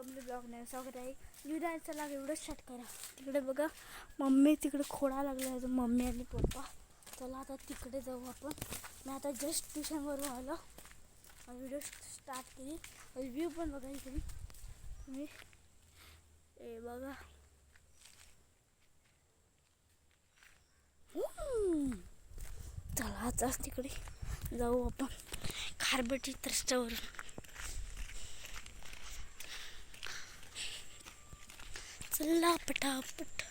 Family blog नाही स्वागत आहे. व्हिडिओ चला व्हिडिओ स्टार्ट करा. तिकडे बघा मम्मी तिकडे खोडा लागला आहे, मम्मी आणि पप्पा. चला आता तिकडे जाऊ आपण. मी आता जस्ट ट्युशनवरून आलो, व्हिडिओ स्टार्ट केली. व्ह्यू पण बघा इकडे तुम्ही. ए बघा चला आता तिकडे जाऊ आपण खारबेटी रस्त्यावरून. चला पटापट.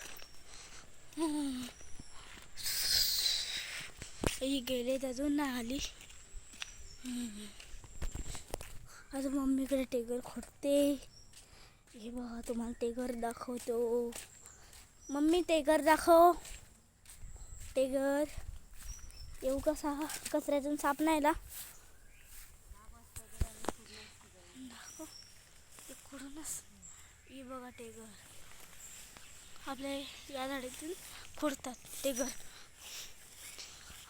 ही गेले अजून नाही आली. आता मम्मीकडे टेगर खोडते. हे बघा तुम्हाला टेगर दाखवतो. मम्मी टेगर दाखव. टेगर येऊ कसा कचऱ्यातून साप नाही ला दाखव. ते खोडूनच हे बघा टेगर आपल्या या झाडातून खोडतात टेगर.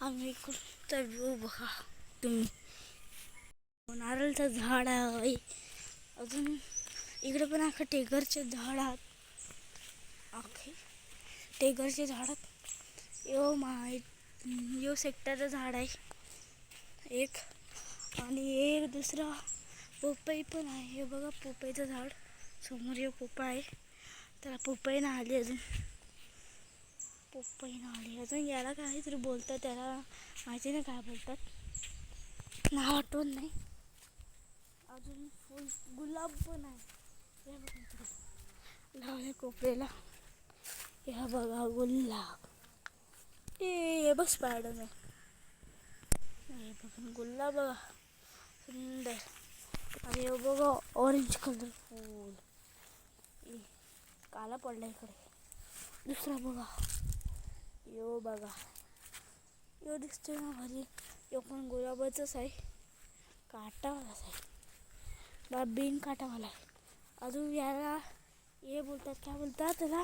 आम्ही इकडचा व्ह्यू बघा तुम्ही. नारळचं झाड आहे. अजून इकडे पण अख्खं टेगरचे झाड आहेत. अख्खे टेगरचे झाडात यो सेक्टरचं झाड आहे एक. आणि एक दुसरा पोपई पण आहे. हे बघा पोपईचं झाड समोर. हे पोपई आहे. त्याला पोपई नाही आली अजून. पोपई नाही आली अजून. याला काहीतरी बोलतात, त्याला माहिती नाही काय बोलतात, नाव आठवत नाही. अजून फुल गुलाब पण आहे. हे बघा इकडे लावले कोपऱ्याला. हे बघा गुलाब. हे बघ स्पायडरमॅन. हे बघा गुलाब बघा सुंदर. आणि हे बघा ऑरेंज कलर फुल. काला पडला इकडे. दुसरा बघा यो बघा यो दिसतोय ना भारी. यो पण गुलाबाचाच आहे. काटावालाच आहे बा, बिन काटावाला आहे. अजून याला हे बोलतात, काय बोलतात त्याला,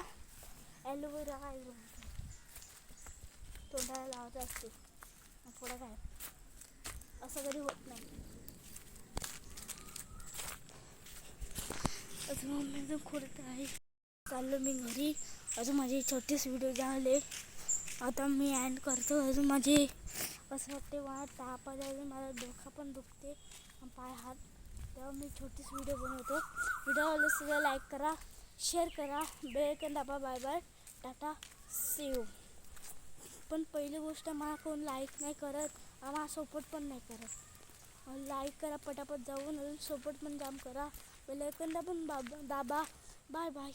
ॲलोवेरा काय बोलतात. तोंडाला लावायचं असते थोडं काय, असं कधी होत नाही. अजून मम्मी अजून खोडत आहे. चाललो मी घरी. अजून माझे छोटेच व्हिडिओ झाले. आता मी एंड करतो. अजून माझे असं वाटते मला ताप आल्यावर माझा डोका पण दुखते, पाय हात. तेव्हा मी छोटीच व्हिडिओ बनवतो. व्हिडिओ आवडला सगळं लाईक करा, शेअर करा, बेल आयकॉन दाबा. बाय बाय, टाटा, सी यू. पण पहिली गोष्ट मला कोण लाईक नाही करत, मला सपोर्ट पण नाही करत. लाईक करा पटापट जाऊन. अजून सपोर्ट पण जाम करा. बेल आयकॉन दाबा. Bye bye.